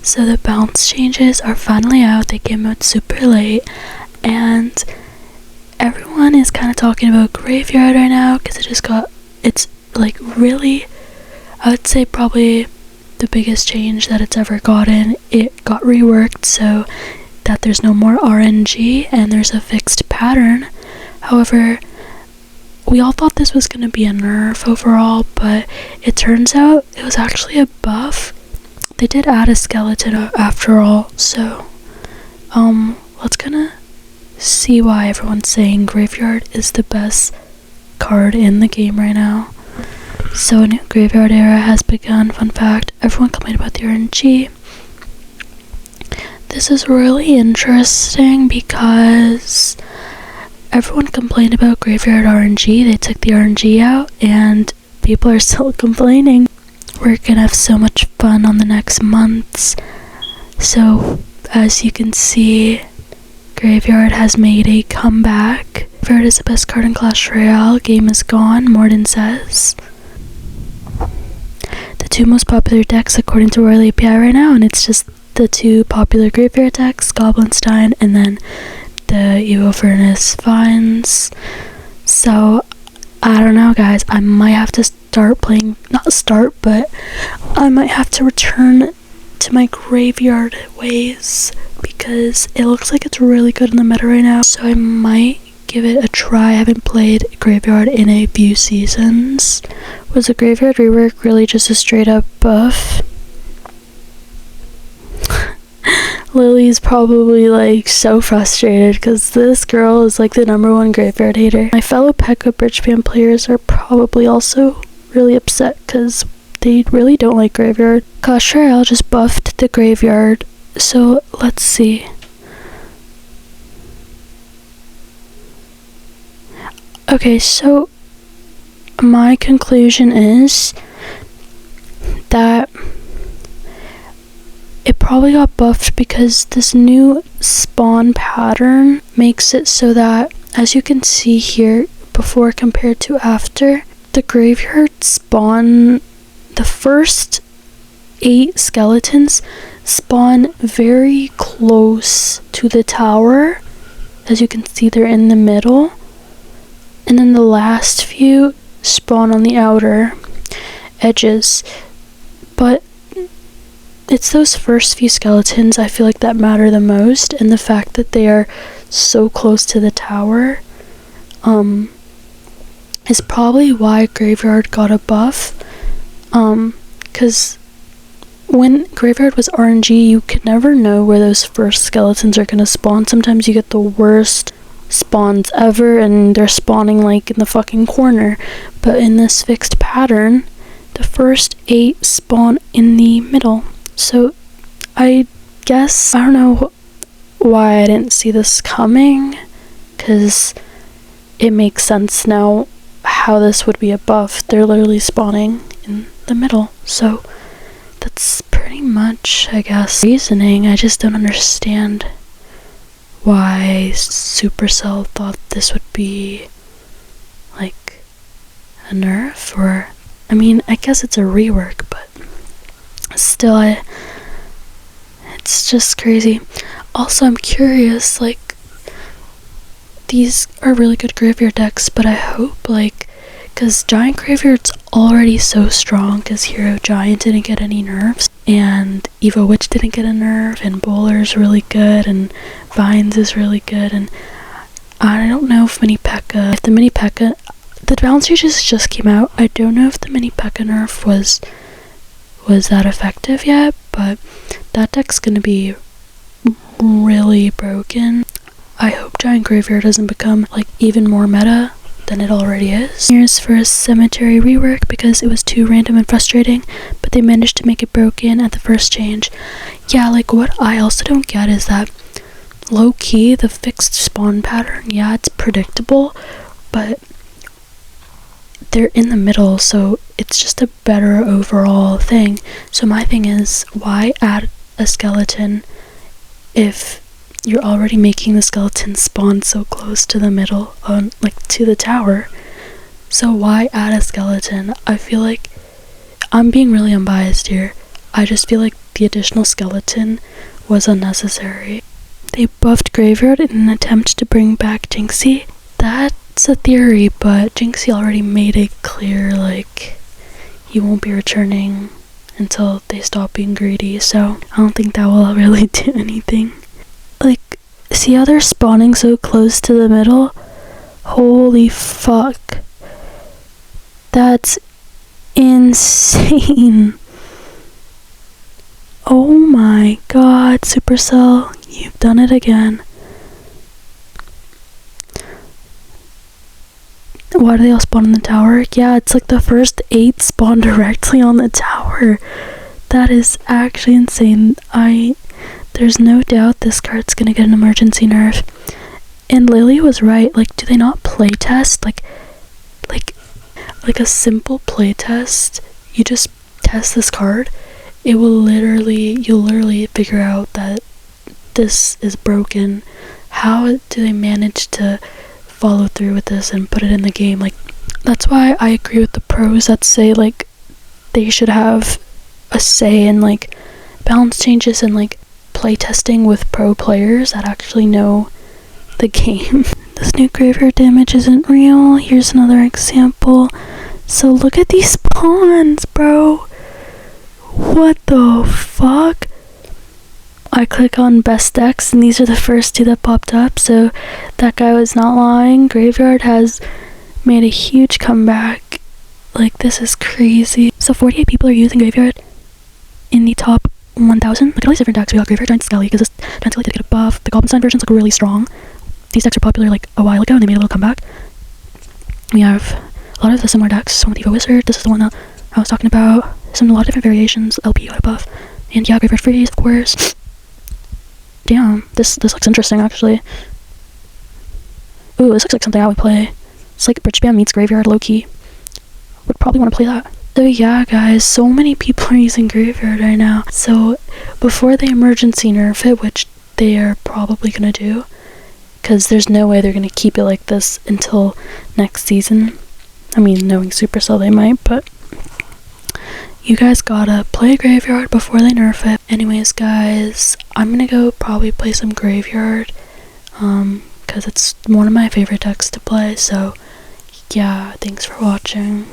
So the bounce changes are finally out. They came out super late, and everyone is kind of talking about Graveyard right now because it's like really, I would say probably the biggest change that it's ever gotten. It got reworked so that there's no more RNG and there's a fixed pattern. However, we all thought this was going to be a nerf overall, but it turns out it was actually a buff. They did add a skeleton after all, so let's gonna see why everyone's saying Graveyard is the best card in the game right now. So a new Graveyard era has begun. Fun fact, everyone complained about the RNG. This is really interesting because everyone complained about Graveyard RNG. They took the RNG out and people are still complaining. We're gonna have so much fun on the next months. So as you can see, Graveyard has made a comeback. Graveyard is the best card in Clash Royale. Game is gone, Morden says. The two most popular decks according to Royal API right now, and it's just the two popular Graveyard decks, Goblinstein and then the Evo Furnace Vines. So I don't know, guys, I might have to but I might have to return to my Graveyard ways because it looks like it's really good in the meta right now, so I might give it a try. I haven't played Graveyard in a few seasons. Was the Graveyard rework really just a straight up buff? Lily's probably like so frustrated because this girl is like the #1 Graveyard hater. My fellow Pekka Bridgeband players are probably also really upset because they really don't like Graveyard. Clash Royale just buffed the Graveyard, so let's see. Okay, so my conclusion is that it probably got buffed because this new spawn pattern makes it so that, as you can see here, before compared to after, the Graveyard spawn, the first 8 skeletons spawn very close to the tower. As you can see, they're in the middle. And then the last few spawn on the outer edges. But it's those first few skeletons I feel like that matter the most, and the fact that they are so close to the tower is probably why Graveyard got a buff. Because when Graveyard was RNG, you could never know where those first skeletons are gonna spawn. Sometimes you get the worst spawns ever and they're spawning like in the fucking corner, but in this fixed pattern the first 8 spawn in the middle. So I guess, I don't know why I didn't see this coming, because it makes sense now how this would be a buff. They're literally spawning in the middle, so that's pretty much, I guess, reasoning. I just don't understand why Supercell thought this would be like a nerf, or I mean, I guess it's a rework, but still, it's just crazy. Also, I'm curious, like, these are really good Graveyard decks, but I hope, like, because Giant Graveyard's already so strong because Hero Giant didn't get any nerfs, and Evo Witch didn't get a nerf, and Bowler's really good, and Vines is really good, and I don't know if the Mini Pekka, the balance changes just came out. I don't know if the Mini Pekka nerf was that effective yet, but that deck's gonna be really broken. I hope Giant Graveyard doesn't become like even more meta than it already is. Here's for a Cemetery rework because it was too random and frustrating, but they managed to make it broken at the first change. Yeah, like what I also don't get is that low-key the fixed spawn pattern, yeah, it's predictable, but they're in the middle, so it's just a better overall thing. So my thing is, why add a skeleton if you're already making the skeleton spawn so close to the middle, like to the tower? So why add a skeleton? I feel like, I'm being really unbiased here, I just feel like the additional skeleton was unnecessary. They buffed Graveyard in an attempt to bring back Jinxie. That's a theory, but Jinxie already made it clear, like, he won't be returning until they stop being greedy, so I don't think that will really do anything. Like, see how they're spawning so close to the middle? Holy fuck. That's insane. Oh my god, Supercell, you've done it again. Why do they all spawn in the tower? Yeah, it's like the first 8 spawn directly on the tower. That is actually insane. There's no doubt this card's gonna get an emergency nerf. And Lily was right, like, do they not play test? Like a simple play test, you just test this card, you'll literally figure out that this is broken. How do they manage to follow through with this and put it in the game? Like, that's why I agree with the pros that say, like, they should have a say in, like, balance changes and, like, play testing with pro players that actually know the game. This new graveyard damage isn't real. Here's another example. So look at these spawns, bro. What the fuck? I click on best decks and these are the first 2 that popped up, so that guy was not lying. Graveyard has made a huge comeback. Like, this is crazy. So 48 people are using Graveyard in the top 1,000. Look at all these different decks. We got Graveyard, Giant Skelly, because this Giant Skelly did get a buff. The Goblin Sign version's like really strong. These decks were popular like a while ago and they made a little comeback. We have a lot of the similar decks. One with Evo Wizard, this is the one that I was talking about. A lot of different variations. LP got a buff. And yeah, Graveyard Freeze, of course. Damn, this looks interesting actually. Ooh, this looks like something I would play. It's like Bridge Spam meets Graveyard low-key. Would probably want to play that. So yeah, guys, so many people are using Graveyard right now. So before they emergency nerf it, which they are probably gonna do, because there's no way they're gonna keep it like this until next season. I mean, knowing Supercell, they might, but you guys gotta play Graveyard before they nerf it. Anyways, guys, I'm gonna go probably play some Graveyard, because it's one of my favorite decks to play. So yeah, thanks for watching.